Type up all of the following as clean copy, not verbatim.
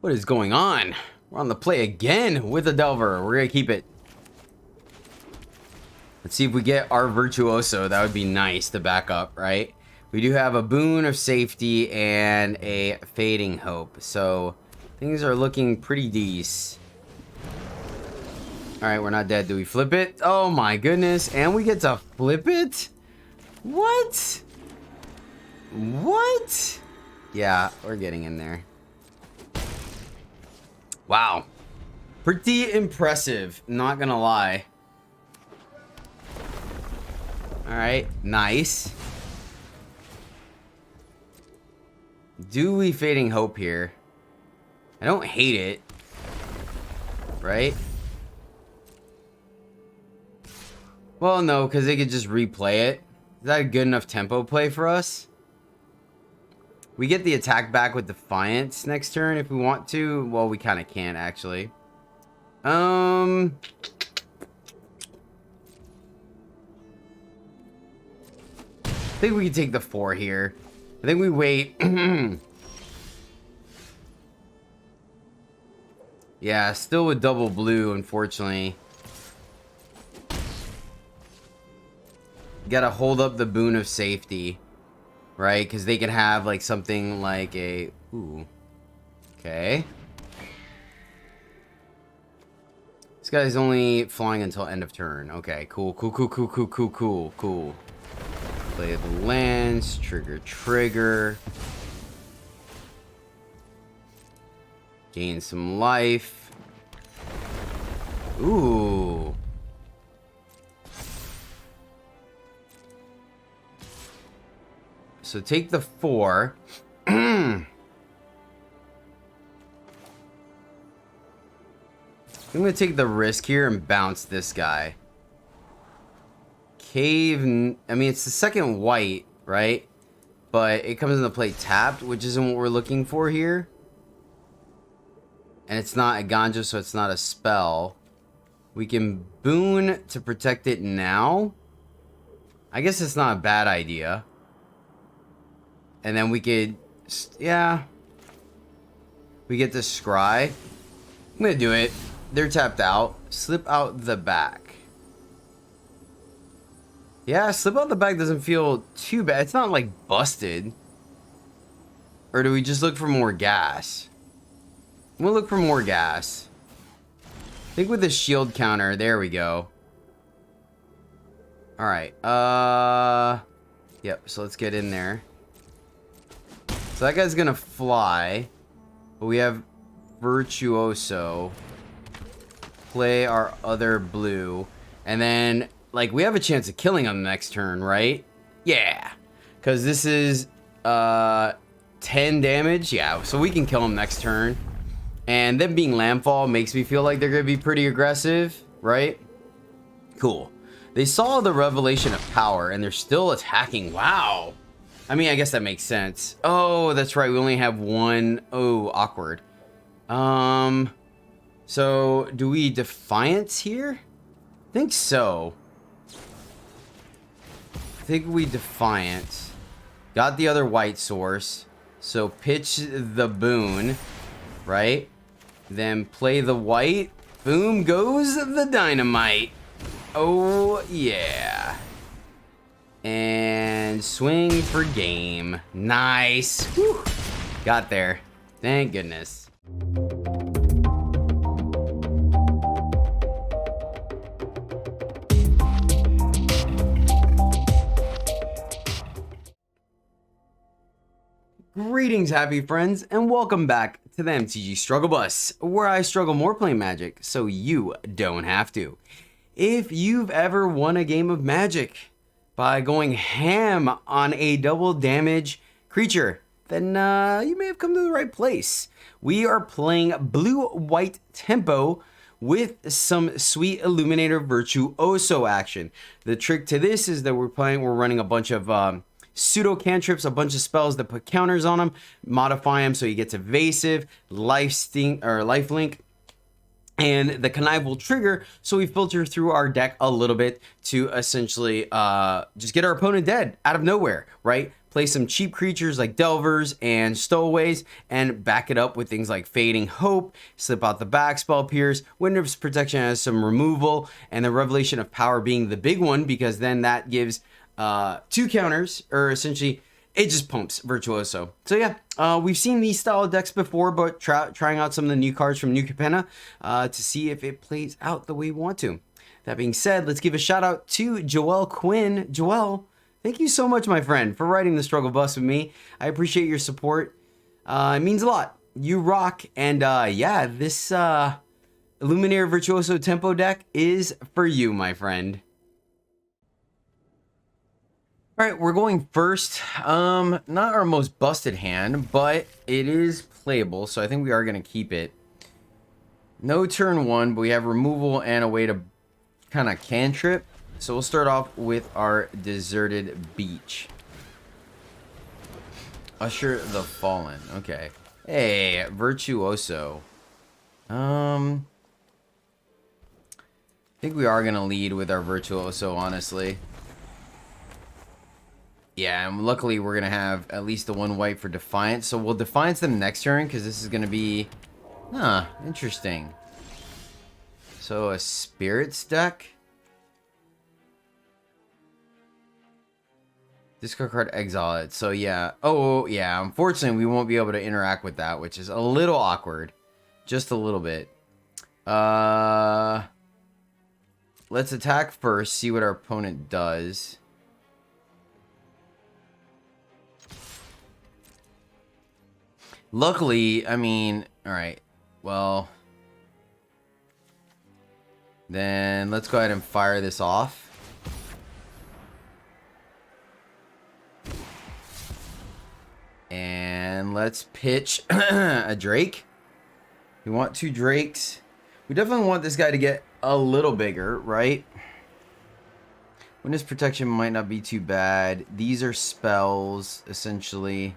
What is going on? We're on the play again with the Delver. We're gonna keep it. Let's see if we get our Virtuoso. That would be nice to back up, right? We do have a Boon of Safety and a Fading Hope. So things are looking pretty decent. Alright, we're not dead. Do we flip it? Oh my goodness. And we get to flip it? What? What? Yeah, we're getting in there. Wow. Pretty impressive, not gonna lie. Alright, nice. Do we Fading Hope here? I don't hate it. Right? Well, no, because they could just replay it. Is that a good enough tempo play for us? We get the attack back with Defiance next turn if we want to. Well, we kind of can't, actually. I think we can take the 4 here. I think we wait. Yeah, still with double blue, unfortunately. Gotta hold up the Boon of Safety, right? Because they could have like something like a... Ooh. Okay. This guy's only flying until end of turn. Okay, cool. Cool. Play the lands, trigger. Gain some life. Ooh. So take the 4. I'm gonna take the risk here and bounce this guy. Cave, I mean, it's the second white, right? But it comes into play tapped, which isn't what we're looking for here. And it's not a ganja, so it's not a spell. We can Boon to protect it now. I guess it's not a bad idea. And then we could, yeah. We get to scry. I'm gonna do it. They're tapped out. Slip out the back. Yeah, slip out the back doesn't feel too bad. It's not like busted. Or do we just look for more gas? We'll look for more gas. I think with the shield counter, there we go. Alright, yep, so let's get in there. So that guy's gonna fly. But we have Virtuoso. Play our other blue. And then, like, we have a chance of killing him next turn, right? Yeah. Because this is 10 damage. Yeah, so we can kill him next turn. And them being landfall makes me feel like they're going to be pretty aggressive, right? Cool. They saw the revelation of power and they're still attacking. Wow. I mean, I guess that makes sense. Oh, that's right. We only have one. Oh, awkward. So do we Defiance here? I think so. I think we Defiance. Got the other white source. So pitch the Boon, right? Then play the white. Boom goes the dynamite. Oh, yeah. And swing for game. Nice. Whew. Got there. Thank goodness. Greetings, happy friends, and welcome back to the MTG Struggle Bus, where I struggle more playing Magic, so you don't have to. If you've ever won a game of Magic by going ham on a double damage creature, then you may have come to the right place. We are playing blue-white tempo with some sweet Illuminator Virtuoso action. The trick to this is that we're running a bunch of pseudo cantrips, a bunch of spells that put counters on them, modify them so he gets evasive, lifelink, and the connive will trigger, so we filter through our deck a little bit to essentially just get our opponent dead out of nowhere, right? play some cheap creatures like Delvers and Stowaways, and back it up with things like Fading Hope, slip out the back spell Pierce, Witness Protection has some removal, and the Revelation of Power being the big one, because then that gives 2 counters, or essentially it just pumps Virtuoso. So yeah, we've seen these style decks before, but trying out some of the new cards from New Capenna to see if it plays out the way we want to. That being said, let's give a shout out to Joel Quinn. Joel, thank you so much, my friend, for writing the Struggle Bus with me. I appreciate your support. It means a lot. You rock. And yeah, this Illuminator Virtuoso Tempo deck is for you, my friend. All right, we're going first. Not our most busted hand, but it is playable, so I think we are going to keep it. No turn 1, but we have removal and a way to kind of cantrip. So we'll start off with our Deserted Beach. Usher the Fallen. Okay. Hey, Virtuoso. I think we are going to lead with our Virtuoso, honestly. Yeah, and luckily we're going to have at least the 1 white for Defiance. So we'll Defiance them next turn, because this is going to be... Huh, interesting. So a Spirits deck? Discard card, exile it. So yeah. Oh, yeah. Unfortunately, we won't be able to interact with that, which is a little awkward. Just a little bit. Let's attack first, see what our opponent does. Luckily, I mean, alright. Well, then let's go ahead and fire this off. And let's pitch a Drake. We want 2 Drakes. We definitely want this guy to get a little bigger, right? Witness Protection might not be too bad. These are spells, essentially.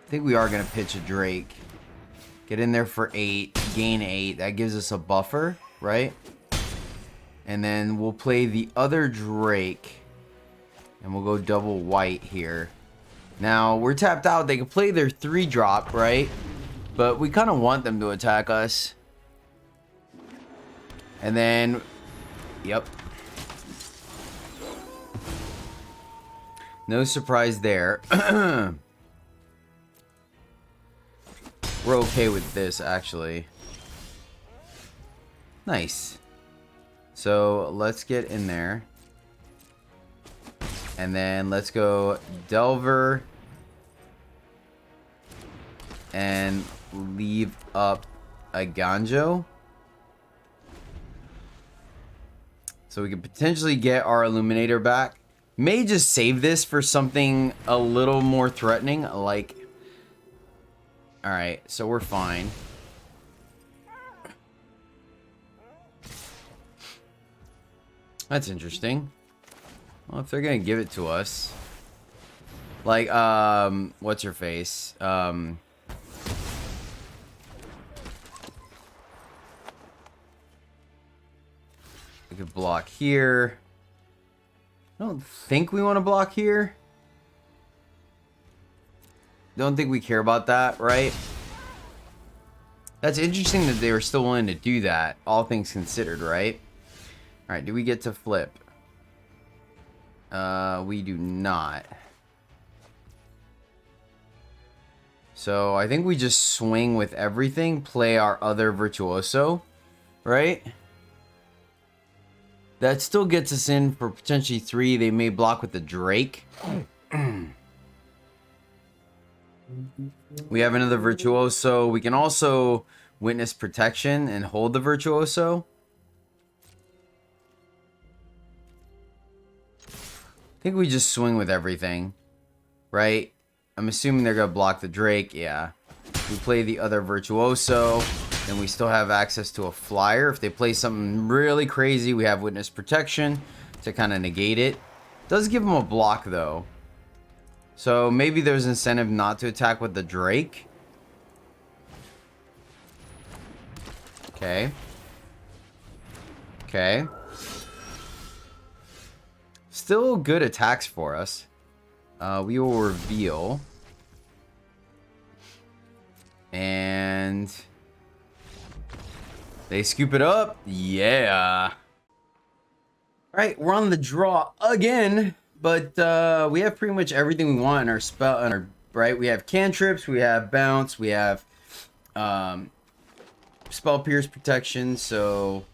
I think we are going to pitch a Drake. Get in there for 8, gain 8. That gives us a buffer, right? And then we'll play the other Drake. And we'll go double white here. Now, we're tapped out. They can play their 3-drop, right? But we kind of want them to attack us. And then... Yep. No surprise there. We're okay with this, actually. Nice. So, let's get in there. And then let's go Delver. And leave up a Ganjo. So we could potentially get our Illuminator back. May just save this for something a little more threatening, like... Alright, so we're fine. That's interesting. Well, if they're gonna give it to us... Like, what's her face? We could block here. I don't think we want to block here. Don't think we care about that, right? That's interesting that they were still willing to do that, all things considered, right? Alright, do we get to flip? We do not. So, I think we just swing with everything, play our other Virtuoso, right? That still gets us in for potentially 3. They may block with the Drake. We have another Virtuoso. We can also Witness Protection and hold the Virtuoso. I think we just swing with everything, right? I'm assuming they're going to block the Drake. Yeah. We play the other Virtuoso. And we still have access to a flyer. If they play something really crazy, we have Witness Protection to kind of negate it. Does give them a block, though. So maybe there's incentive not to attack with the Drake. Okay. Okay. Still good attacks for us. We will reveal. And they scoop it up. Yeah. All right, we're on the draw again, but we have pretty much everything we want in our spell. In our, right, we have cantrips, we have bounce, we have spell pierce protection. So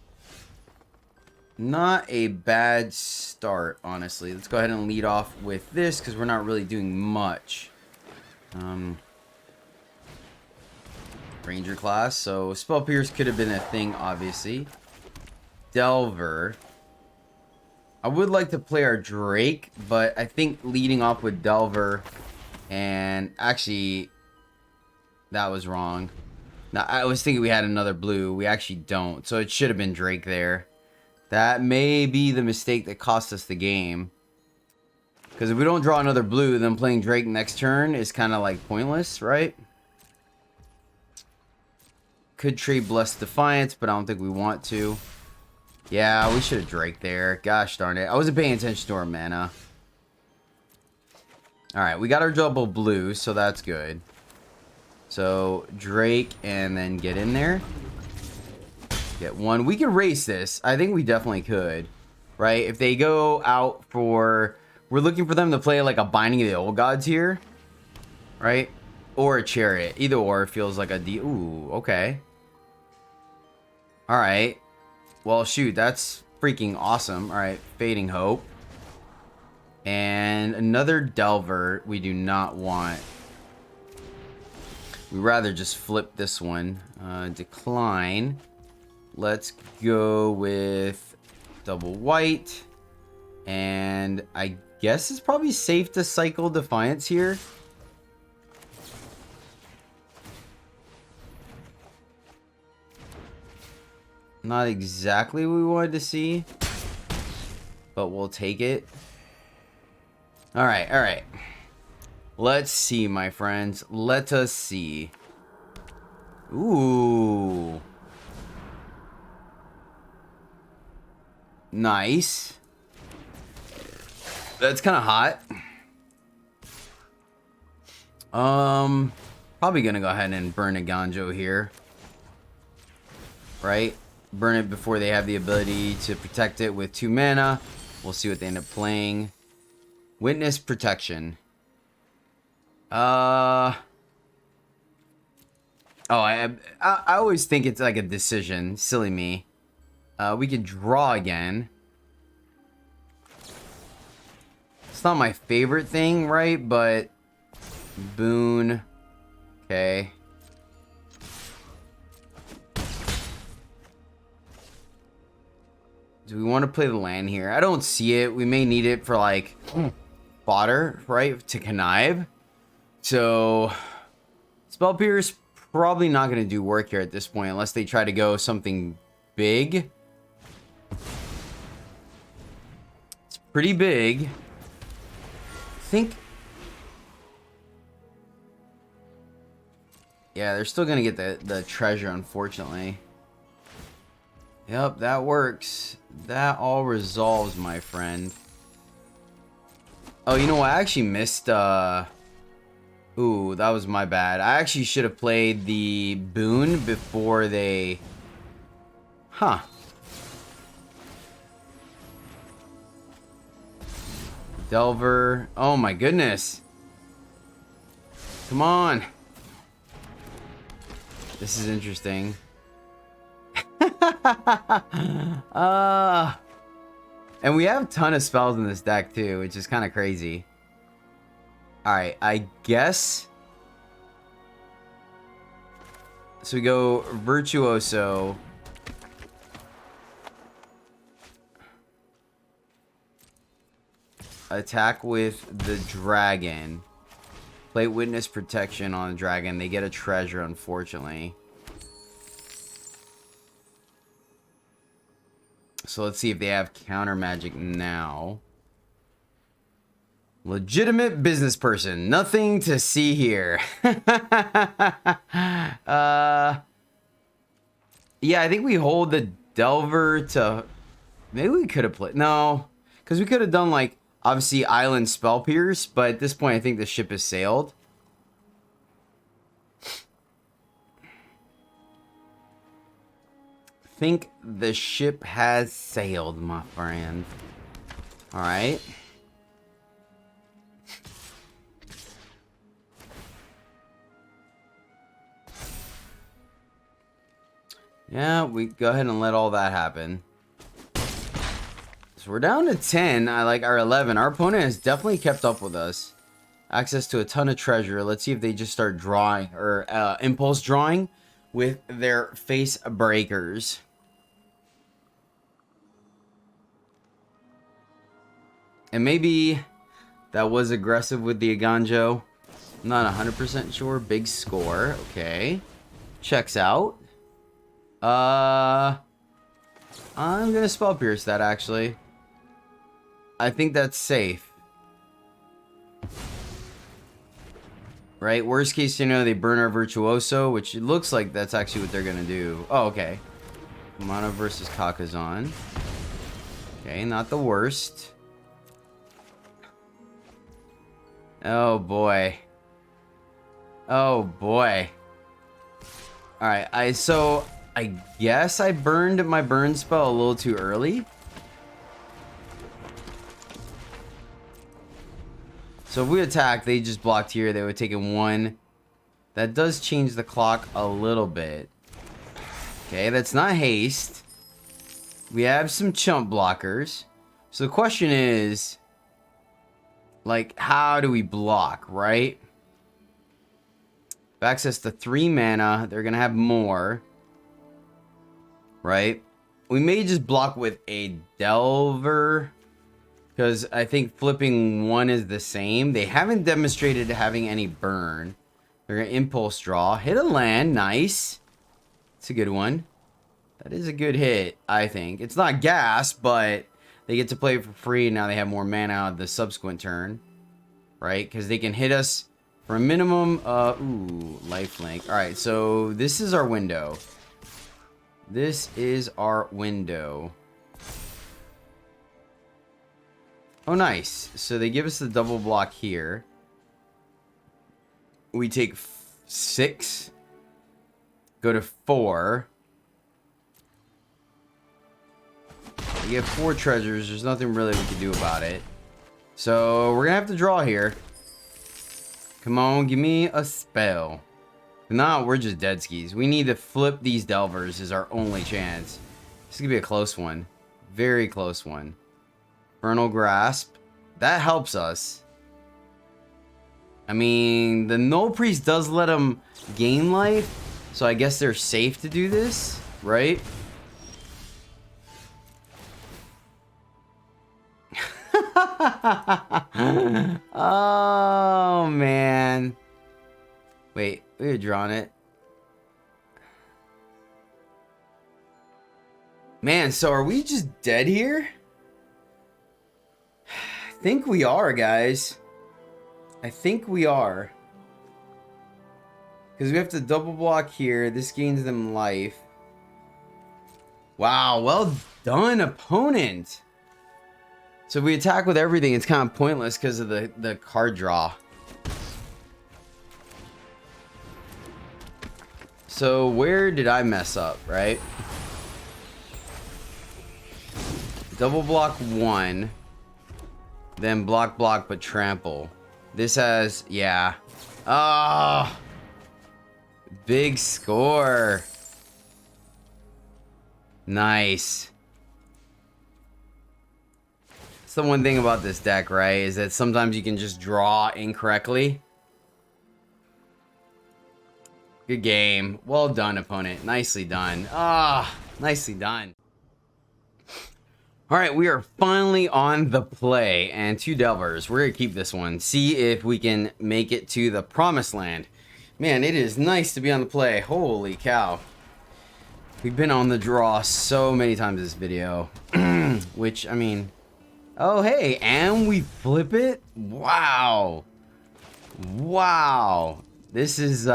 not a bad start, honestly. Let's go ahead and lead off with this because we're not really doing much. Ranger class, so spell pierce could have been a thing, obviously. Delver. I would like to play our Drake, but I think leading off with Delver, and actually, that was wrong. Now, I was thinking we had another blue. We actually don't, so it should have been Drake there. That may be the mistake that cost us the game. Because if we don't draw another blue, then playing Drake next turn is kind of like pointless, right? Could trade Blessed Defiance, but I don't think we want to. Yeah, we should have Drake there. Gosh darn it. I wasn't paying attention to our mana. Alright, we got our double blue, so that's good. So, Drake, and then get in there. Get one. We could race this. I think we definitely could. Right? If they go out for... We're looking for them to play like a Binding of the Old Gods here. Right? Or a Chariot. Either or feels like a D... Ooh, okay. Alright. Well, shoot, that's freaking awesome. All right, Fading Hope. And another Delver we do not want. We'd rather just flip this one. Decline. Let's go with double white. And I guess it's probably safe to cycle Defiance here. Not exactly what we wanted to see, but we'll take it. All right, all right. Let's see, my friends. Let us see. Ooh. Nice. That's kind of hot. Probably gonna go ahead and burn a Ganjo here. Right? Burn it before they have the ability to protect it with 2 mana. We'll see what they end up playing. Witness Protection. I always think it's like a decision. Silly me. We can draw again. It's not my favorite thing, right? But boon. Okay. Do we want to play the land here? I don't see it. We may need it for like fodder, right? To connive. So Spell Pierce probably not going to do work here at this point unless they try to go something big. It's pretty big. I think. Yeah, they're still going to get the treasure, unfortunately. Yep, that works. That all resolves, my friend. Oh, you know what? I actually missed, Ooh, that was my bad. I actually should have played the boon before they... Huh. Delver. Oh my goodness. Come on. This is interesting. And we have a ton of spells in this deck too, which is kind of crazy. Alright, I guess. So we go Virtuoso. Attack with the dragon. Play Witness Protection on the dragon. They get a treasure, unfortunately. So let's see if they have counter magic now. Legitimate business person. Nothing to see here. Yeah, I think we hold the Delver to... Maybe we could have played... No. Because we could have done, like, obviously Island Spell Pierce, but at this point I think the ship has sailed. Think the ship has sailed, my friend. Alright. Yeah, we go ahead and let all that happen. So we're down to 10. I like our 11. Our opponent has definitely kept up with us. Access to a ton of treasure. Let's see if they just start drawing or impulse drawing with their face breakers. And maybe that was aggressive with the Aganjo. I'm not 100% sure. Big score. Okay. Checks out. I'm gonna spell pierce that actually. I think that's safe. Right? Worst case scenario, they burn our Virtuoso, which it looks like that's actually what they're gonna do. Oh, okay. Mono versus Kakazan. Okay, not the worst. Oh boy. Oh boy. Alright, I guess I burned my burn spell a little too early. So if we attack, they just blocked here. They would take in 1. That does change the clock a little bit. Okay, that's not haste. We have some chump blockers. So the question is, like, how do we block, right? Access to 3 mana. They're going to have more. Right? We may just block with a Delver. Because I think flipping 1 is the same. They haven't demonstrated having any burn. They're going to impulse draw. Hit a land. Nice. It's a good one. That is a good hit, I think. It's not gas, but they get to play it for free. Now they have more mana the subsequent turn. Right? Because they can hit us for a minimum. Ooh, lifelink. Alright, so this is our window. This is our window. Oh, nice. So they give us the double block here. We take 6. Go to 4. We get 4 treasures. There's nothing really we can do about it. So we're going to have to draw here. Come on, give me a spell. If not, we're just dead skis. We need to flip these Delvers is our only chance. This is going to be a close one. Very close one. Vernal Grasp. That helps us. I mean, the Null Priest does let them gain life. So I guess they're safe to do this, right? Oh, man. Wait, we had drawn it. Man, so are we just dead here? I think we are, guys. I think we are. Because we have to double block here. This gains them life. Wow, well done, opponent. So if we attack with everything, it's kind of pointless because of the card draw. So where did I mess up, right? Double block 1. Then block, but trample. This has, yeah. Ah, oh, big score. Nice. That's the one thing about this deck, right? Is that sometimes you can just draw incorrectly. Good game. Well done, opponent. Nicely done. Ah, nicely done. All right, we are finally on the play, and 2 Delvers. We're gonna keep this one. See if we can make it to the promised land. Man, it is nice to be on the play. Holy cow. We've been on the draw so many times this video. Which, I mean... Oh, hey, and we flip it? Wow. Wow. This is,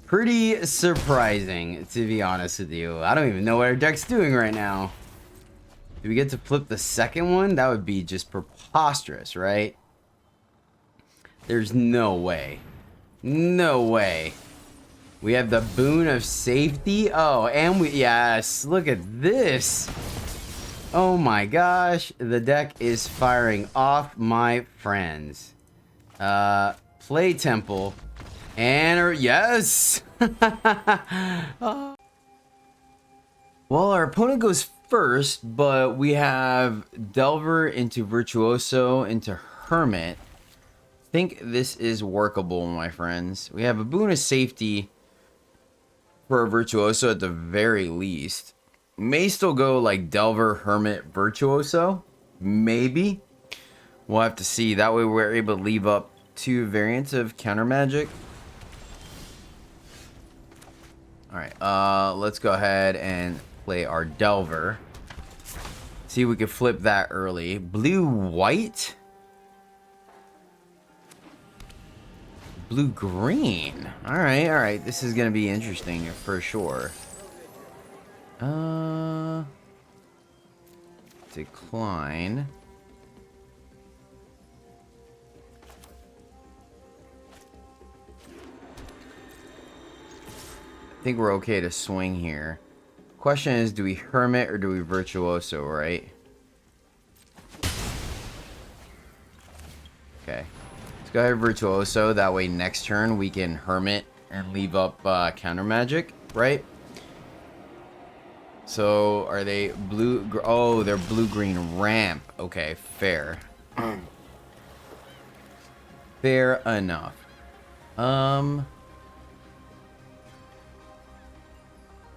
pretty surprising, to be honest with you. I don't even know what our deck's doing right now. Do we get to flip the second one? That would be just preposterous, right? There's no way. No way. We have the boon of safety. Oh, and yes, look at this. Oh my gosh, the deck is firing off, my friends. Play temple. And yes. Oh. Well, our opponent goes first, but we have Delver into Virtuoso into Hermit. I think this is workable, my friends. We have a boon of safety for a Virtuoso at the very least. May still go like Delver, Hermit, Virtuoso. Maybe. We'll have to see. That way we're able to leave up 2 variants of counter magic. Alright, let's go ahead and play our Delver. See if we can flip that early. Blue-white? Blue-green. Alright. This is going to be interesting for sure. Decline. I think we're okay to swing here. Question is, do we Hermit or do we Virtuoso, right? Okay. Let's go ahead Virtuoso. That way next turn we can Hermit and leave up counter magic, right? So, are they blue? Oh, they're blue-green ramp. Okay, fair. Fair enough.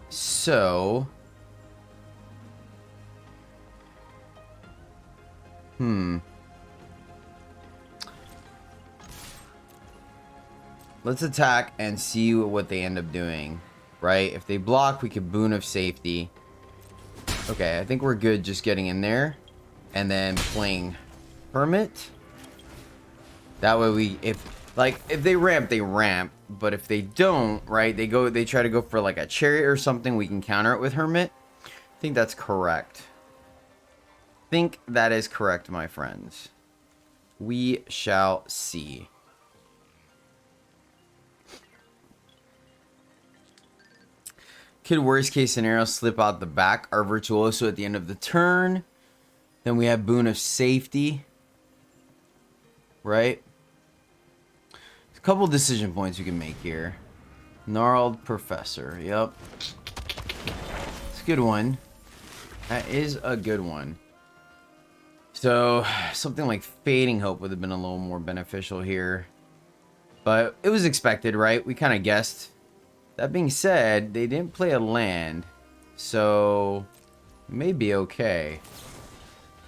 So... Let's attack and see what they end up doing, right? If they block, we could boon of safety. Okay, I think we're good just getting in there. And then playing Hermit. That way if they ramp, they ramp. But if they don't, right, they try to go for like a chariot or something, we can counter it with Hermit. I think that's correct. I think that is correct, my friends. We shall see. Could worst case scenario slip out the back our Virtuoso at the end of the turn. Then we have boon of safety. Right? There's a couple decision points we can make here. Gnarled Professor. Yep. It's a good one. That is a good one. So, something like Fading Hope would have been a little more beneficial here. But it was expected, right? We kind of guessed. That being said, they didn't play a land. So, it may be okay.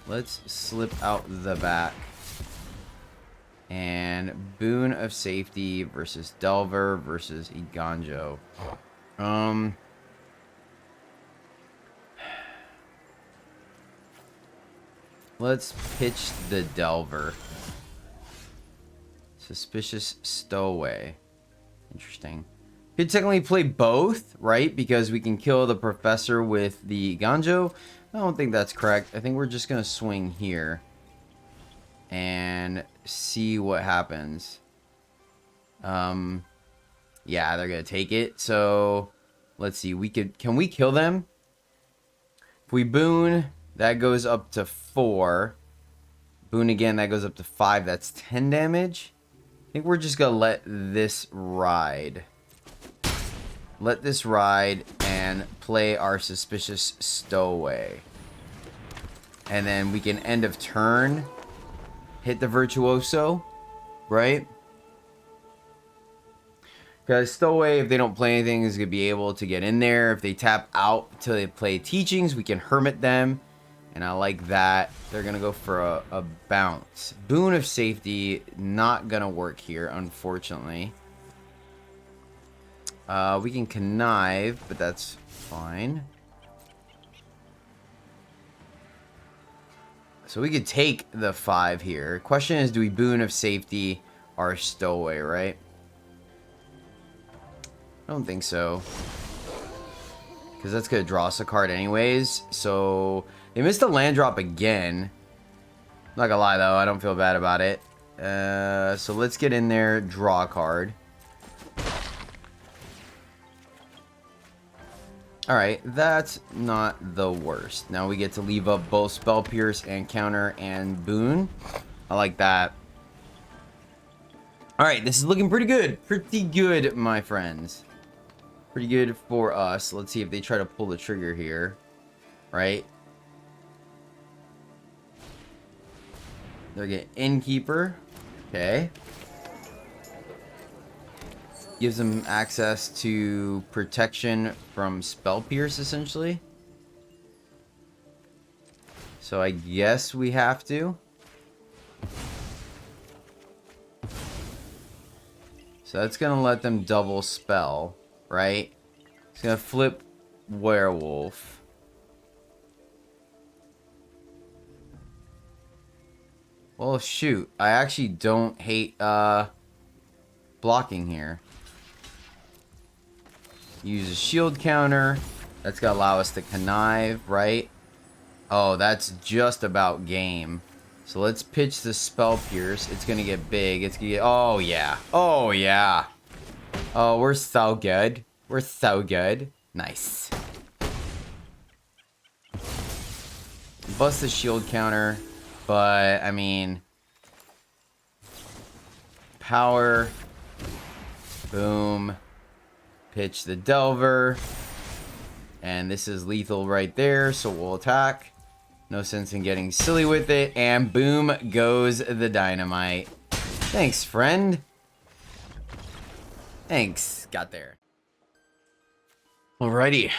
Let's slip out the back. And boon of safety versus Delver versus Iganjo. Let's pitch the Delver. Suspicious Stowaway. Interesting. Could technically play both, right? Because we can kill the Professor with the Iganjo. I don't think that's correct. I think we're just going to swing here. And see what happens. Yeah, they're going to take it. So, let's see. Can we kill them? If we boon, that goes up to 4. Boon again, that goes up to 5. That's 10 damage. I think we're just going to let this ride. Let this ride and play our Suspicious Stowaway. And then we can end of turn hit the Virtuoso, right? Because Stowaway, if they don't play anything, is going to be able to get in there. If they tap out until they play Teachings, we can Hermit them. And I like that. They're going to go for a bounce. Boon of Safety, not going to work here, unfortunately. We can Connive, but that's fine. So we could take the 5 here. Question is, do we Boon of Safety our Stowaway, right? I don't think so. because that's going to draw us a card anyways. So they missed a land drop again. Not gonna lie though, I don't feel bad about it. So let's get in there, draw a card. Alright, that's not the worst. Now we get to leave up both Spell Pierce and Counter and Boon. I like that. Alright, this is looking pretty good. Pretty good, my friends. Pretty good for us. Let's see if they try to pull the trigger here. Right? They're getting Innkeeper. Okay. Gives them access to protection from Spell Pierce, essentially. So I guess we have to. So that's going to let them double spell, right? It's going to flip Werewolf. Well, shoot. I actually don't hate blocking here. Use a shield counter. That's going to allow us to connive, right? Oh, that's just about game. So let's pitch the Spell Pierce. It's going to get big. It's going to get... Oh, yeah. Oh, yeah. Oh, we're so good. We're so good. Nice. Bust the shield counter. But, I mean... Power. Boom. Pitch the Delver. And this is lethal right there, so we'll attack. No sense in getting silly with it. And boom goes the dynamite. Thanks, friend. Thanks. Got there. Alrighty.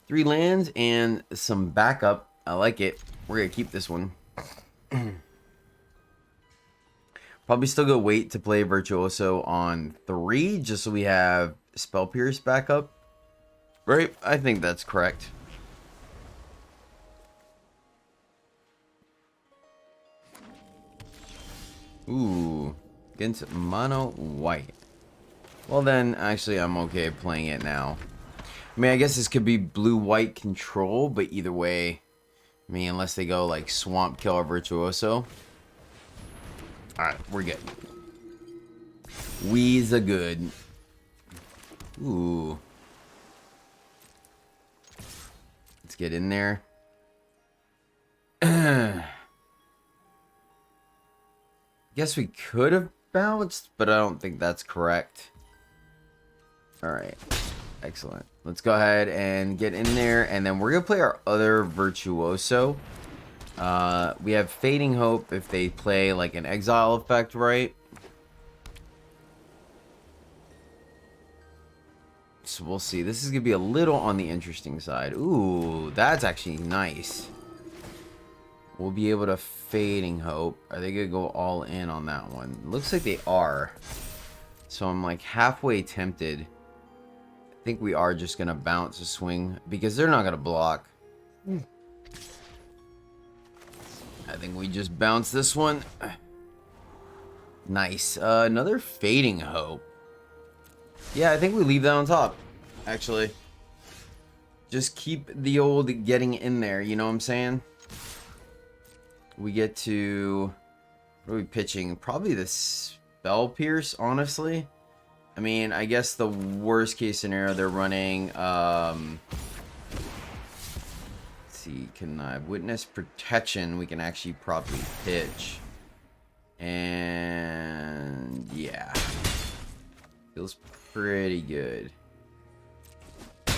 3 lands and some backup. I like it. We're going to keep this one. Probably still go wait to play Virtuoso on 3, just so we have Spell Pierce backup. Right? I think that's correct. Ooh. Against mono white. Well then, actually I'm okay playing it now. I mean, I guess this could be blue-white control, but either way, I mean, unless they go like Swamp Kill or Virtuoso. Alright, we're good. We's a good. Ooh. Let's get in there. Guess we could have bounced, but I don't think that's correct. Alright. Excellent. Let's go ahead and get in there, and then we're going to play our other Virtuoso. We have Fading Hope if they play like an exile effect, right? So we'll see. This is going to be a little on the interesting side. Ooh, that's actually nice. We'll be able to Fading Hope. Are they going to go all in on that one? Looks like they are. So I'm like halfway tempted. I think we are just going to bounce a swing because they're not going to block. I think we just bounce this one. Nice. Another Fading Hope. Yeah, I think we leave that on top, actually. Just keep the old getting in there, you know what I'm saying? We get to... What are we pitching? Probably the Spell Pierce, honestly. I mean, I guess the worst case scenario, they're running... let's see, can I Witness Protection? We can actually probably pitch. And... yeah. Feels pretty good. I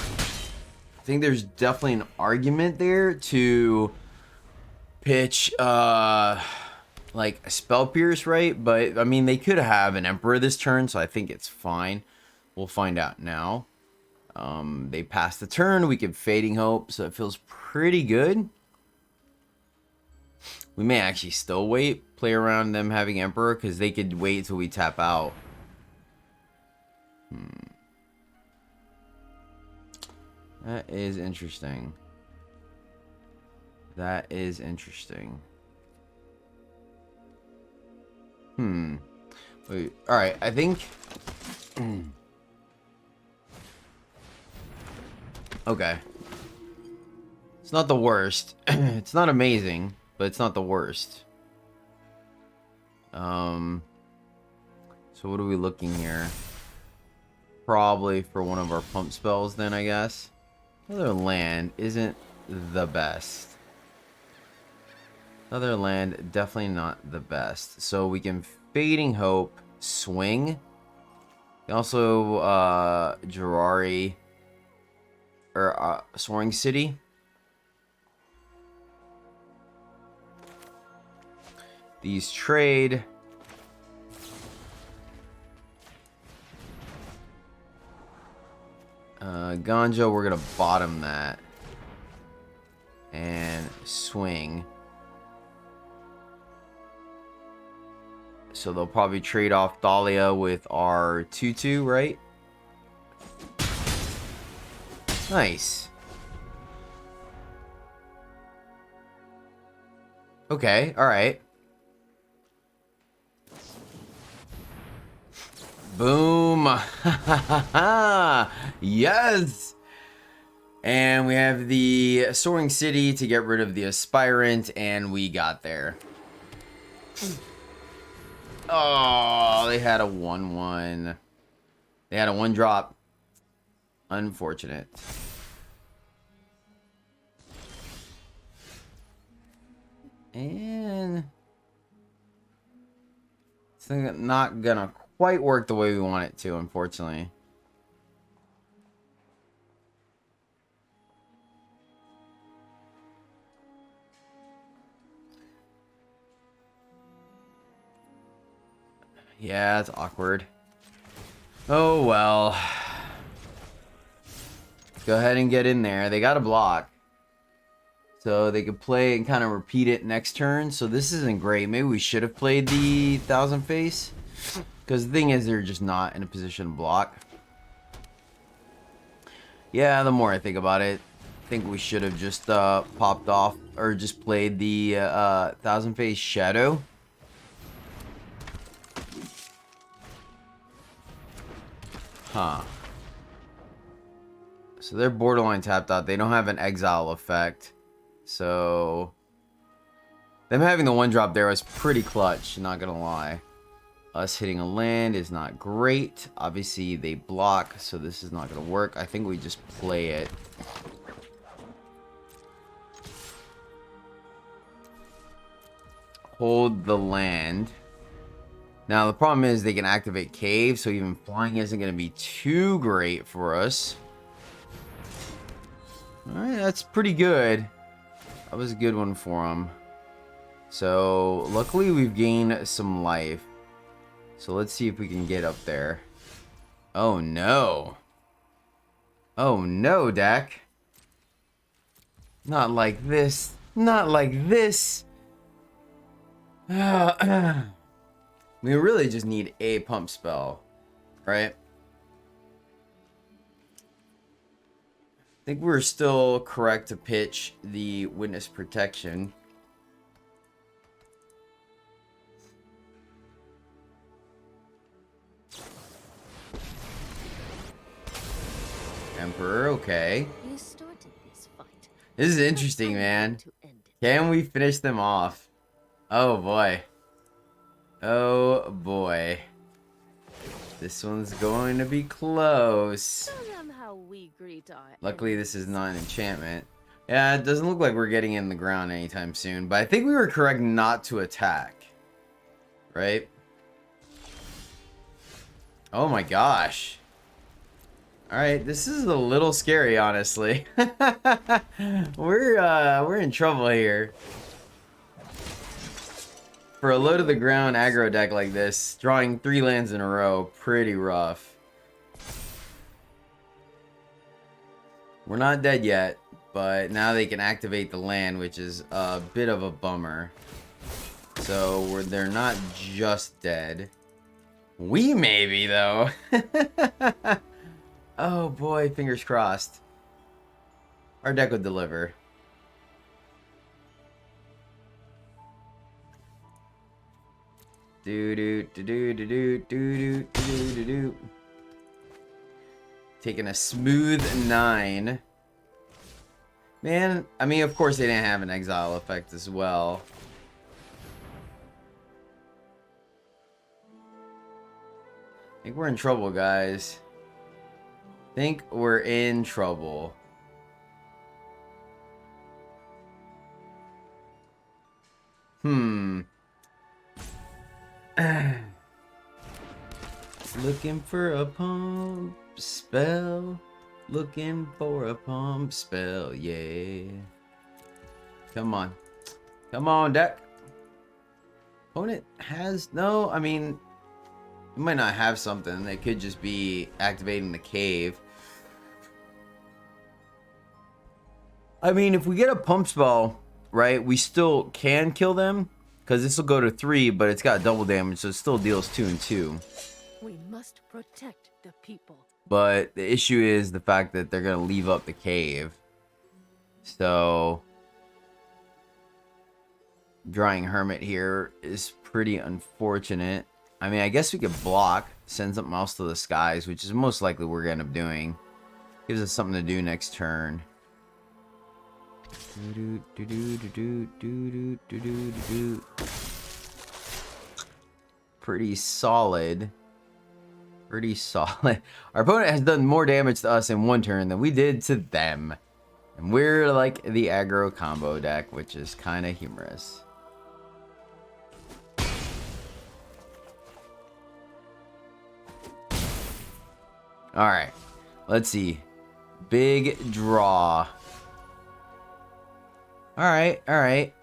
think there's definitely an argument there to pitch like a Spell Pierce, right? But I mean, they could have an Emperor this turn, so I think it's fine. We'll find out now. They pass the turn, we can Fading Hope, so it feels pretty good. We may actually still wait, play around them having Emperor, because they could wait till we tap out. That is interesting. That is interesting. Wait, alright, I think... okay. It's not the worst. It's not amazing, but it's not the worst. So what are we looking here? Probably for one of our pump spells then, I guess. Another land isn't the best. Another land, definitely not the best. So we can Fading Hope, swing. Also, Gerari, or Soaring City. These trade. Ganja, we're gonna bottom that. And swing. So they'll probably trade off Dahlia with our 2/2, right? Nice. Okay, alright. Boom. Yes. And we have the Soaring City to get rid of the Aspirant, and we got there. Oh, they had a 1/1. They had a 1-drop. Unfortunate. And it's not gonna quite work the way we want it to, unfortunately. Yeah, it's awkward. Oh well. Go ahead and get in there. They got a block. So they could play and kind of repeat it next turn. So this isn't great. Maybe we should have played the Thousand Face. Because the thing is, they're just not in a position to block. Yeah, the more I think about it, I think we should have just popped off or just played the Thousand Face Shadow. Huh. So they're borderline tapped out. They don't have an exile effect. So them having the 1-drop there was pretty clutch, not gonna lie. Us hitting a land is not great. Obviously they block, so this is not gonna work. I think we just play it. Hold the land. Now the problem is they can activate cave, so even flying isn't gonna be too great for us. Alright, that's pretty good. That was a good one for him. So, luckily we've gained some life. So let's see if we can get up there. Oh no. Oh no, Dak. Not like this. Not like this. We really just need a pump spell, right? I think we're still correct to pitch the Witness Protection. Emperor, okay. You started this fight. This is interesting, man. Can we finish them off? Oh boy. Oh boy. This one's going to be close. Luckily, this is not an enchantment. Yeah, it doesn't look like we're getting in the ground anytime soon, but I think we were correct not to attack. Right? Oh my gosh. Alright, this is a little scary, honestly. We're in trouble here. For a low to the ground aggro deck like this, drawing 3 lands in a row, pretty rough. We're not dead yet, but now they can activate the land, which is a bit of a bummer. So they're not just dead. We may be, though. Oh boy, fingers crossed. Our deck would deliver. Do do do do do do do do do do. Taking a smooth 9. Man, I mean, of course they didn't have an exile effect as well. I think we're in trouble, guys. I think we're in trouble. Looking for a pump spell. Looking for a pump spell, yeah. Come on. Come on, deck. Opponent has no, I mean, it might not have something. They could just be activating the cave. I mean, if we get a pump spell, right, we still can kill them. Because this will go to 3, but it's got double damage, so it still deals 2 and 2. We must protect the people. But the issue is the fact that they're going to leave up the cave. So drawing Hermit here is pretty unfortunate. I mean, I guess we could block, send something else to the skies, which is most likely what we're going to end up doing. Gives us something to do next turn. Pretty solid. Pretty solid. Our opponent has done more damage to us in one turn than we did to them. And we're like the aggro combo deck, which is kind of humorous. Alright. Let's see. Big draw. Alright, alright.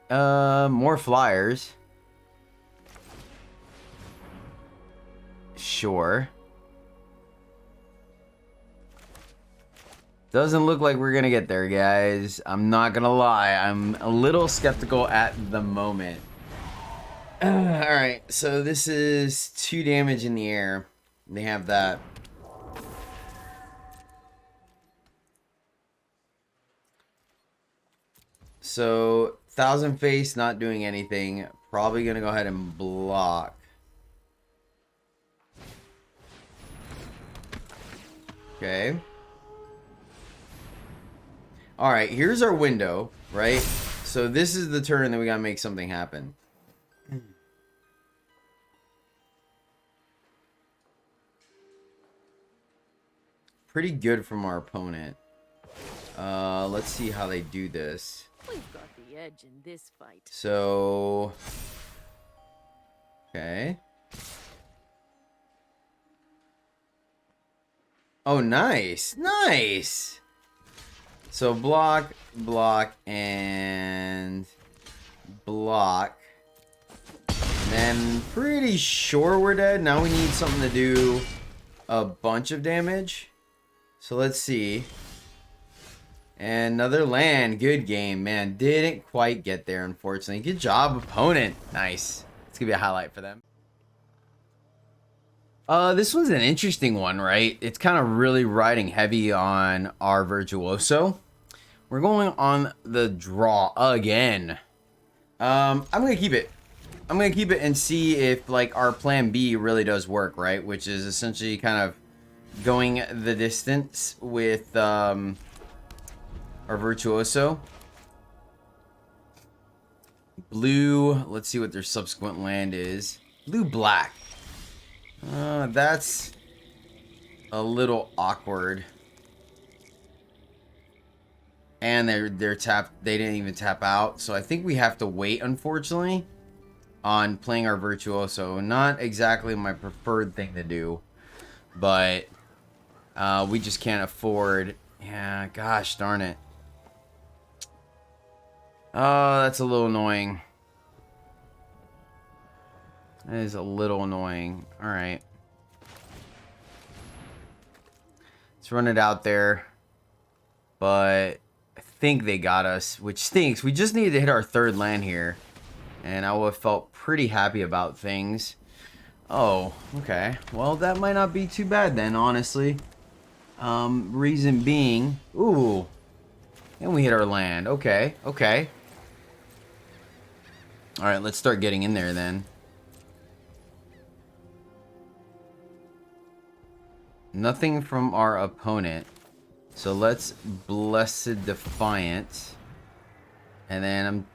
More flyers. Sure. Doesn't look like we're gonna get there, guys. I'm not gonna lie. I'm a little skeptical at the moment. Alright, so this is 2 damage in the air. They have that. So, Thousand Face not doing anything. Probably gonna go ahead and block. Okay. Alright, here's our window, right? So this is the turn that we gotta make something happen. Pretty good from our opponent. Let's see how they do this. We've got the edge in this fight. So... Okay. Oh, nice. Nice! So block, block, and block. And then pretty sure we're dead. Now we need something to do a bunch of damage. So let's see. And another land. Good game, man. Didn't quite get there, unfortunately. Good job, opponent. Nice. It's going to be a highlight for them. This one's an interesting one, right? It's kind of really riding heavy on our Virtuoso. We're going on the draw again. I'm going to keep it. I'm going to keep it and see if, like, our plan B really does work, right? Which is essentially kind of going the distance with, our Virtuoso. Blue. Let's see what their subsequent land is. Blue-black. That's a little awkward. And they're tapped. They didn't even tap out. So I think we have to wait, unfortunately, on playing our Virtuoso. Not exactly my preferred thing to do, but we just can't afford. Yeah, gosh darn it. Oh, that's a little annoying. That is a little annoying. All right. Let's run it out there. But I think they got us, which stinks. We just needed to hit our 3rd land here. And I would have felt pretty happy about things. Oh, okay. Well, that might not be too bad then, honestly. Reason being... Ooh. And we hit our land. Okay, okay. Alright, let's start getting in there then. Nothing from our opponent. So let's Blessed Defiant. And then I'm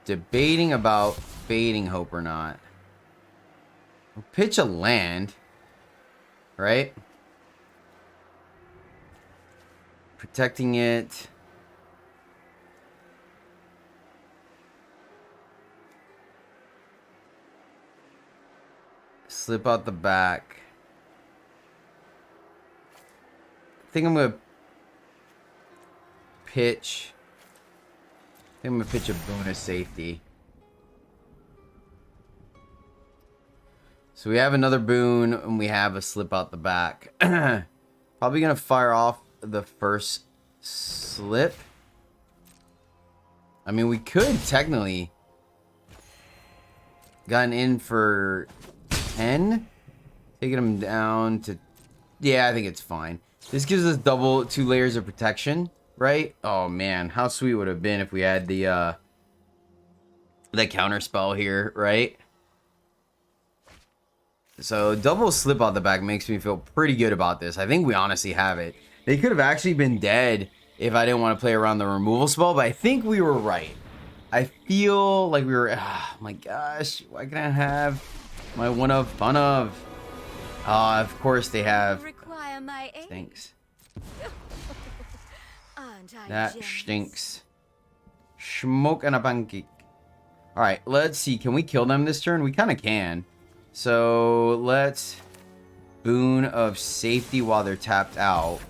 debating about Fading Hope or not. We'll pitch a land. Right? Protecting it. Slip out the back. I think I'm gonna pitch. I think I'm gonna pitch a bonus safety. So we have another boon and we have a slip out the back. Probably gonna fire off the first slip. I mean, we could technically gotten in for 10, taking them down to, yeah, I think it's fine. This gives us double 2 layers of protection, right? Oh man, how sweet would it have been if we had the counter spell here, right? So double slip out the back makes me feel pretty good about this. I think we honestly have it. They could have actually been dead if I didn't want to play around the removal spell, but I think we were right. I feel like we were, oh my gosh, why can't I have my one of fun of? Of course they have. Stinks. That stinks. Smoke and a pancake. Alright, let's see. Can we kill them this turn? We kind of can. So let's boon of safety while they're tapped out.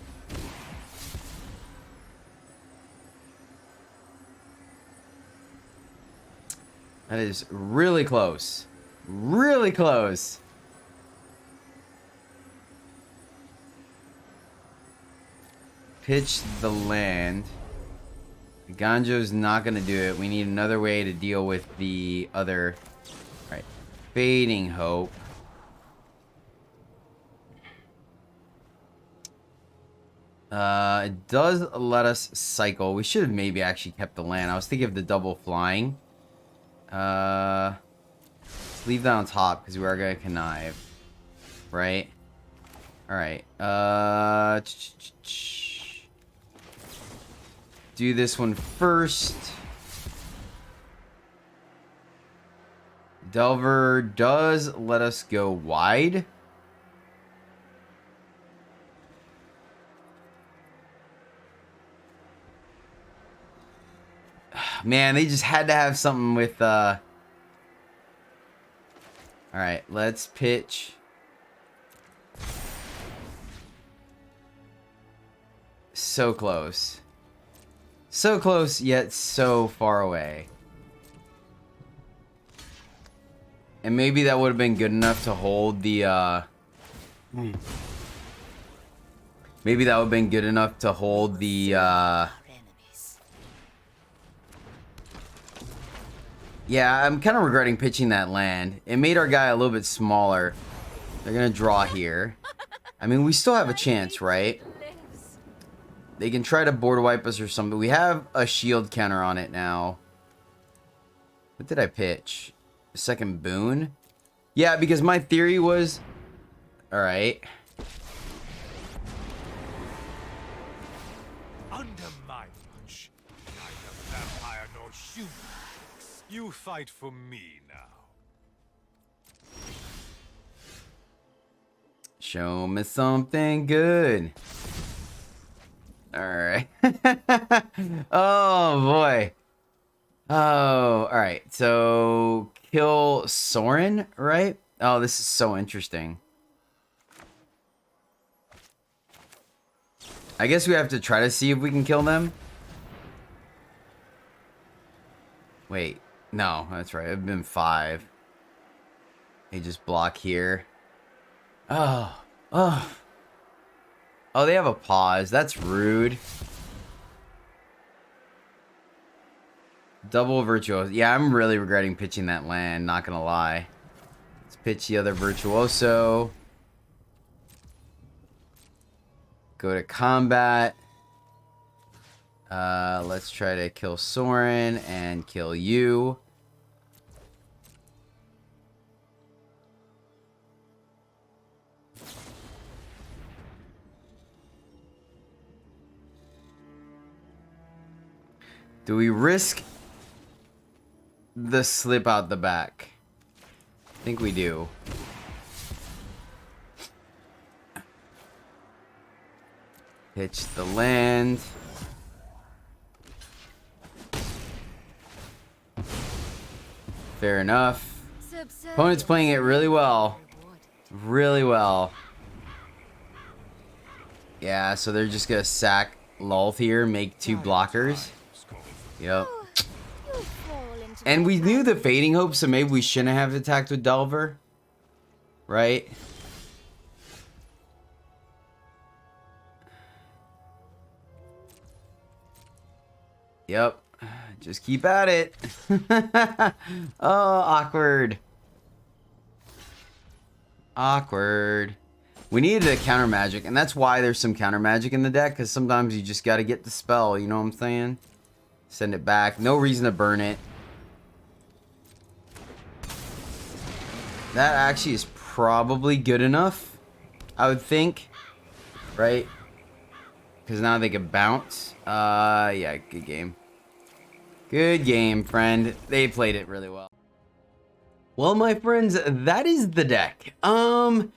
That is really close. Really close. Pitch the land. Ganjo's not going to do it. We need another way to deal with the other. Right. Fading Hope. It does let us cycle. We should have maybe actually kept the land. I was thinking of the double flying. Let's leave that on top because we are going to connive. Right? Alright. Do this one first. Delver does let us go wide. Man, they just had to have something with Alright, let's pitch. So close. So close, yet so far away. And maybe that would have been good enough to hold the, Maybe that would have been good enough to hold the, Yeah, I'm kind of regretting pitching that land. It made our guy a little bit smaller. They're gonna draw here. I mean, we still have a chance, right? They can try to board wipe us or something. We have a shield counter on it now. What did I pitch? A second boon? Yeah, because my theory was... Alright. Under my watch, neither vampire nor human. You fight for me now. Show me something good. Alright. Oh, boy. Oh, alright. So, kill Soren, right? Oh, this is so interesting. I guess we have to try to see if we can kill them. Wait. No, that's right. It'd been 5. They just block here. Oh. Oh. Oh, they have a pause. That's rude. Double Virtuoso. Yeah, I'm really regretting pitching that land. Not gonna lie. Let's pitch the other Virtuoso. Go to combat. Let's try to kill Soren and kill you. Do we risk the slip out the back? I think we do. Pitch the land. Fair enough. Opponent's playing it really well. Really well. Yeah, so they're just gonna sack Lulth here, make 2 blockers. Yep. And we knew the Fading Hope, so maybe we shouldn't have attacked with Delver. Right? Yep. Just keep at it. Oh, awkward. Awkward. We needed a counter magic, and that's why there's some counter magic in the deck, because sometimes you just got to get the spell, you know what I'm saying? Send it back. No reason to burn it. That actually is probably good enough, I would think. Right? Because now they can bounce. Yeah, good game. Good game, friend. They played it really well. Well, my friends, that is the deck. Probably,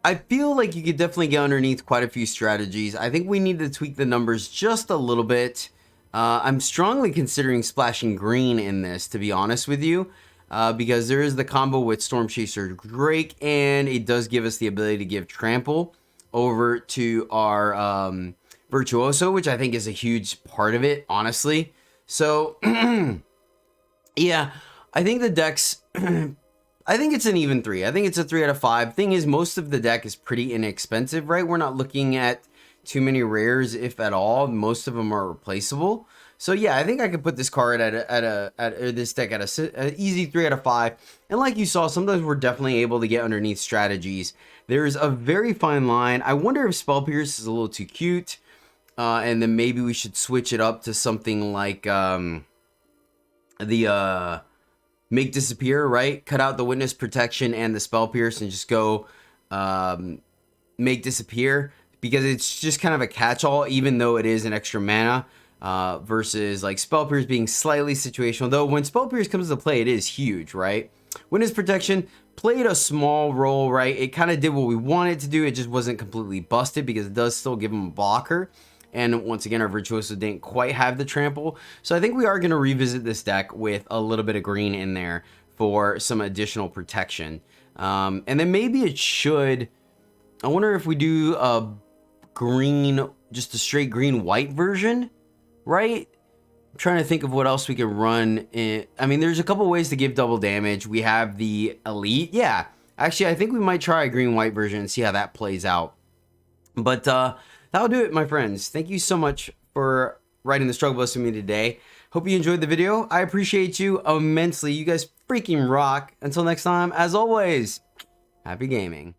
I feel like you could definitely get underneath quite a few strategies. I think we need to tweak the numbers just a little bit. I'm strongly considering splashing green in this, to be honest with you, because there is the combo with Storm Chaser Drake, and it does give us the ability to give Trample over to our Virtuoso, which I think is a huge part of it, honestly. So, yeah, I think the deck's... I think it's an even 3. I think it's a 3 out of 5. Thing is, most of the deck is pretty inexpensive, right? We're not looking at too many rares, if at all. Most of them are replaceable. So yeah, I think I could put this card this deck at an easy 3 out of 5. And like you saw, sometimes we're definitely able to get underneath strategies. There's a very fine line. I wonder if Spell Pierce is a little too cute, and then maybe we should switch it up to something like Make Disappear, right? Cut out the Witness Protection and the Spell Pierce and just go Make Disappear, because it's just kind of a catch-all, even though it is an extra mana, versus like Spell Pierce being slightly situational. Though when Spell Pierce comes into play, it is huge, right? Witness Protection played a small role, right? It kind of did what we wanted to do. It just wasn't completely busted because it does still give him a blocker. And once again, our Virtuoso didn't quite have the trample. So I think we are going to revisit this deck with a little bit of green in there for some additional protection. And then maybe it should... I wonder if we do a green, just a straight green-white version, right? I'm trying to think of what else we could run. I mean, there's a couple ways to give double damage. We have the Elite. Yeah, actually, I think we might try a green-white version and see how that plays out. But, that'll do it, my friends. Thank you so much for riding the struggle bus with me today. Hope you enjoyed the video. I appreciate you immensely. You guys freaking rock. Until next time, as always, happy gaming.